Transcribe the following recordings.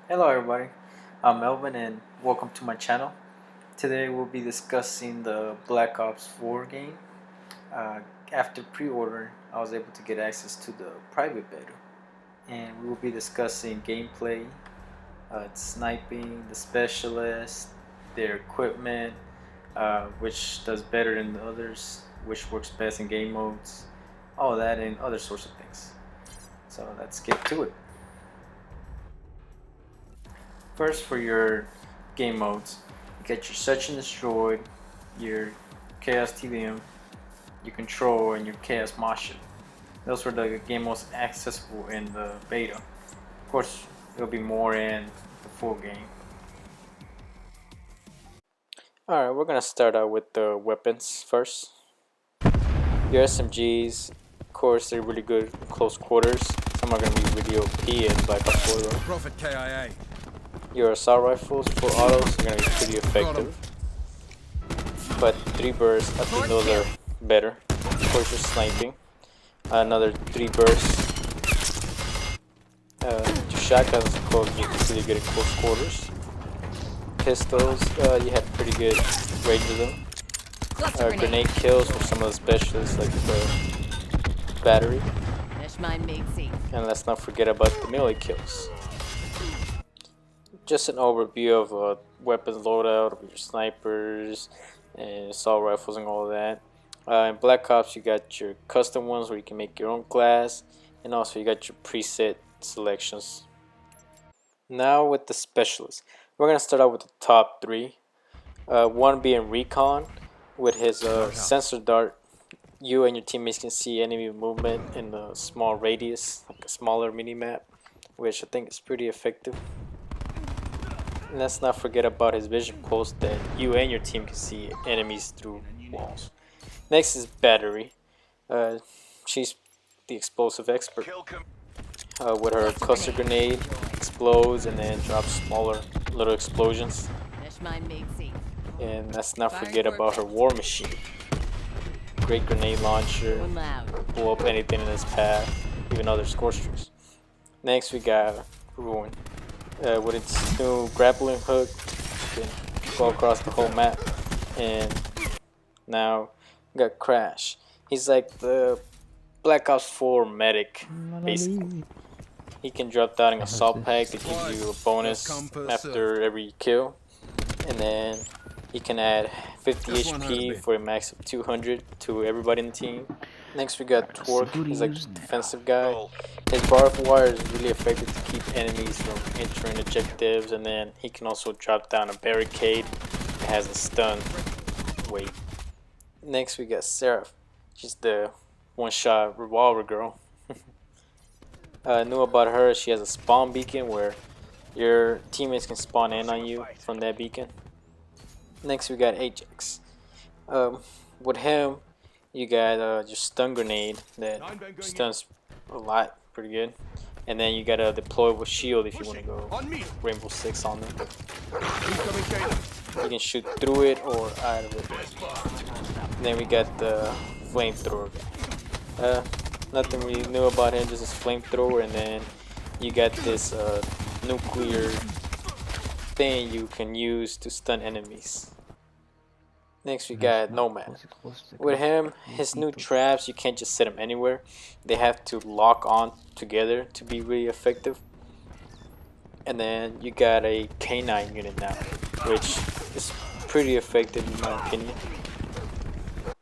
Hello everybody, I'm Melvin and welcome to my channel. Today we'll be discussing the Black Ops 4 game. After pre-order, I was able to get access to the private beta, and we will be discussing gameplay, sniping, the specialists, their equipment, which does better than the others, which works best in game modes, all that and other sorts of things. So let's get to it. First, for your game modes, you get your Search and Destroy, your Chaos TVM, your Control, and your Chaos Masha. Those were the game modes accessible in the beta. Of course, there'll be more in the full game. Alright, we're gonna start out with the weapons first. Your SMGs, of course, they're really good in close quarters. Some are gonna be really OP in Black Ops 4 though. Prophet KIA. Your assault rifles, full autos, are gonna be pretty effective. But 3 bursts, I think those are better. Of course, you're sniping. Another 3 bursts. 2 shotguns, of course, you're pretty good at close quarters. Pistols, you had pretty good range of them. Grenade kills for some of the specialists, like the battery. And let's not forget about the melee kills. Just an overview of weapons loadout of your snipers and assault rifles and all of that. In Black Ops, you got your custom ones where you can make your own class, and also you got your preset selections. Now with the specialists, we're gonna start out with the top 3. One being Recon, with his sensor dart. You and your teammates can see enemy movement in a small radius, like a smaller mini map, which I think is pretty effective. And let's not forget about his vision pulse that you and your team can see enemies through walls. Next is Battery. She's the explosive expert. With her cluster grenade, explodes and then drops smaller little explosions. And let's not forget about her War Machine. Great grenade launcher, blow up anything in its path, even other score streaks. Next we got Ruin. With its new grappling hook, you can go across the whole map. And now we got Crash. He's like the Black Ops 4 medic, basically. He can drop down an assault pack to give you a bonus after every kill. And then he can add 50 HP for a max of 200 to everybody in the team. Next we got Twerk. He's like the defensive guy. His barbed wire is really effective to keep enemies from entering objectives, and then he can also drop down a barricade that has a stun weight. Next we got Seraph. She's the one-shot revolver girl. New about her, she has a spawn beacon where your teammates can spawn in on you from that beacon. Next we got Ajax. With him, you got your stun grenade that stuns a lot, pretty good. And then you got a deployable shield if you want to go Rainbow Six on them. You can shoot through it or out of it. And then we got the flamethrower guy. Nothing really new about him, just his flamethrower. And then you got this nuclear thing you can use to stun enemies. Next we got Nomad. With him, his new traps, you can't just set them anywhere. They have to lock on together to be really effective. And then you got a K9 unit now, which is pretty effective in my opinion.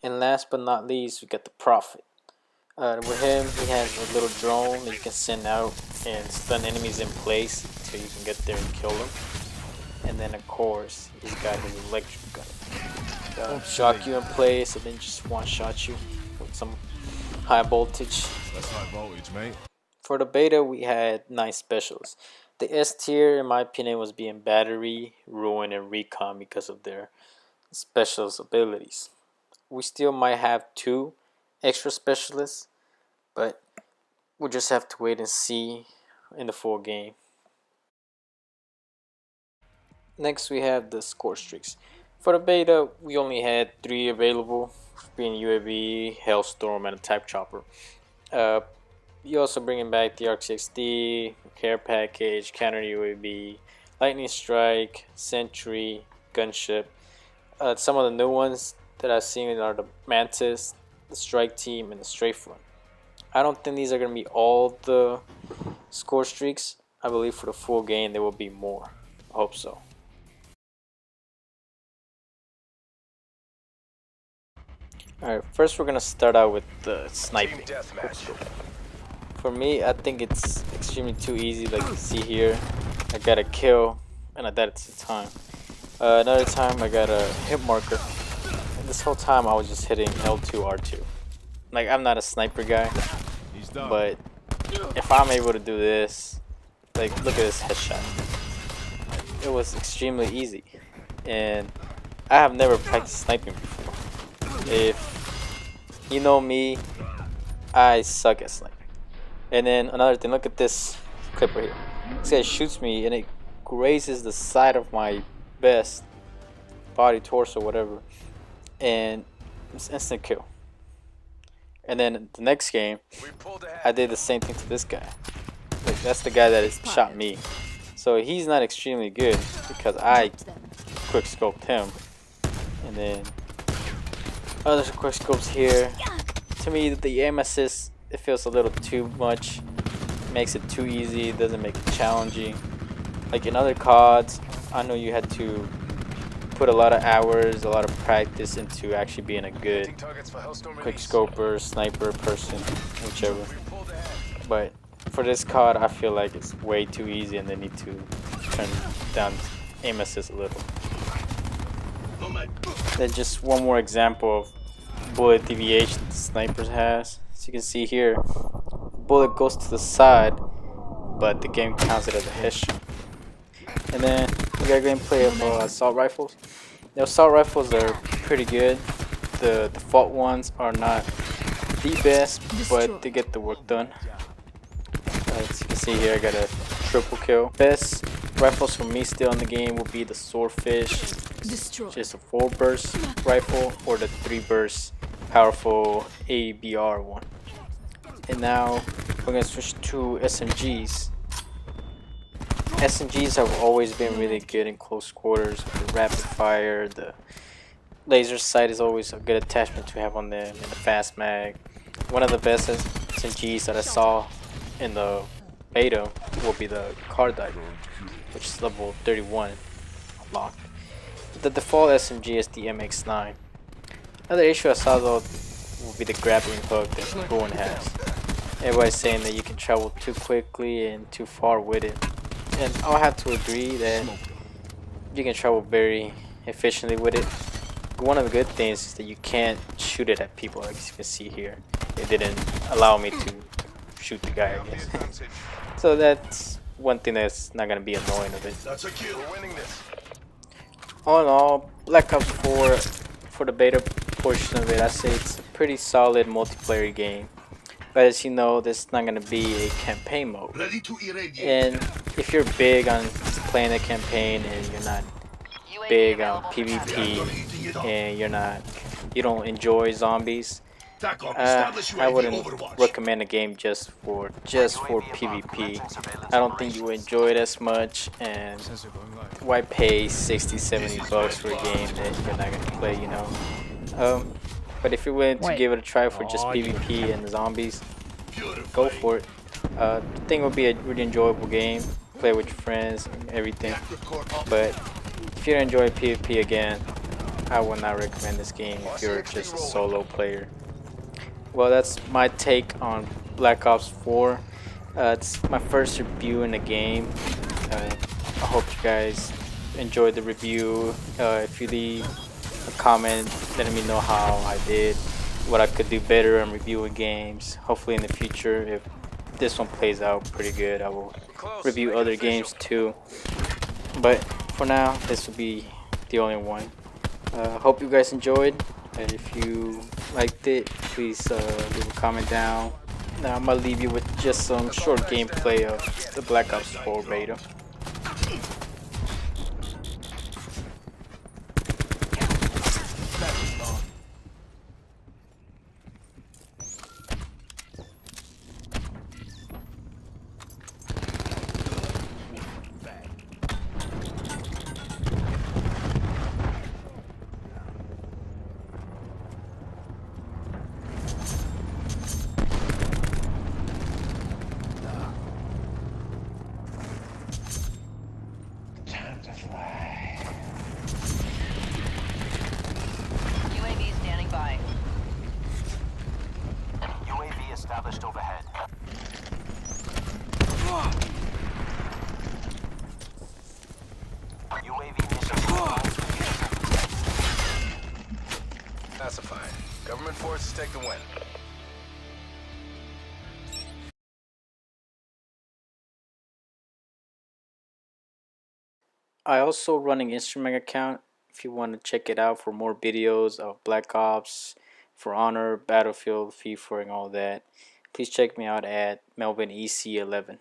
And last but not least, we got the Prophet. With him, he has a little drone that you can send out and stun enemies in place until you can get there and kill them. And then of course, he's got his electric gun. Shock you in place and then just one-shot you with some high voltage. That's high voltage, mate. For the beta, we had 9 specials. The S tier, in my opinion, was being Battery, Ruin, and Recon because of their specialist abilities. We still might have 2 extra specialists, but we'll just have to wait and see in the full game. Next, we have the score streaks. For the beta, we only had 3 available, being UAV, Hellstorm, and a Type Chopper. You also bringing back the RCXD, Care Package, Counter UAV, Lightning Strike, Sentry, Gunship. Some of the new ones that I've seen are the Mantis, the Strike Team, and the Strafe One. I don't think these are going to be all the score streaks. I believe for the full game there will be more. I hope so. Alright, first we're going to start out with the sniping. For me, I think it's extremely too easy. Like you see here, I got a kill and I died at the time. Another time I got a hit marker, and this whole time I was just hitting L2, R2. Like, I'm not a sniper guy, but if I'm able to do this, like, look at this headshot. It was extremely easy, and I have never practiced sniping before. If you know me, I suck at sniping. And then another thing, look at this clip right here. This guy shoots me and it grazes the side of my vest, body, torso, whatever, and it's instant kill. And then the next game, I did the same thing to this guy. Like, that's the guy that shot me. So he's not extremely good because I quick scoped him. And then other quick scopes here. To me, the aim assist, it feels a little too much. Makes it too easy. It doesn't make it challenging. Like in other CODs, I know you had to put a lot of hours, a lot of practice into actually being a good quick scoper, sniper person, whichever. But for this COD, I feel like it's way too easy and they need to turn down aim assist a little. Then just one more example of bullet deviation the snipers has. As you can see here, bullet goes to the side, but the game counts it as a headshot. And then we got gameplay of assault rifles. The assault rifles are pretty good. The default ones are not the best, but they get the work done. As you can see here, I got a triple kill. Best rifles for me still in the game will be the Swordfish, just a 4-burst rifle, or the 3-burst powerful ABR one. And now we're gonna switch to SMGs. SMGs have always been really good in close quarters. The rapid fire, the laser sight is always a good attachment to have on them, and the fast mag. One of the best SMGs that I saw in the beta will be the Cardive, which is level 31 unlocked. The default SMG is the MX9. Another issue I saw though will be the grappling hook that Ruin has. Everybody's saying that you can travel too quickly and too far with it. And I'll have to agree that you can travel very efficiently with it. One of the good things is that you can't shoot it at people, like you can see here. It didn't allow me to shoot the guy, I guess. So that's one thing that's not going to be annoying of it. That's a kill. We're winning this. All in all, Black Ops 4, for the beta portion of it, I say it's a pretty solid multiplayer game. But as you know, there's not going to be a campaign mode. And if you're big on playing the campaign and you're not big on PvP and you don't enjoy zombies, I wouldn't recommend a game just for PvP. I don't think you would enjoy it as much, and why pay 60-70 bucks for a game that you're not gonna play, you know? But if you're willing to give it a try for just PvP and zombies, go for it. I think it will be a really enjoyable game. Play with your friends and everything. But if you enjoy PvP again, I would not recommend this game if you're just a solo player. Well, that's my take on Black Ops 4. It's my first review in the game. I hope you guys enjoyed the review. If you leave a comment letting me know how I did, what I could do better on reviewing games. Hopefully in the future, if this one plays out pretty good, I will review other games too. But for now, this will be the only one. Hope you guys enjoyed. If you liked it, please leave a comment down. Now I'm gonna leave you with just some short gameplay of the Black Ops 4 beta. Classified. Government forces take the win. I also run an Instagram account if you want to check it out for more videos of Black Ops, For Honor, Battlefield, FIFA, and all that. Please check me out at Melvin EC11.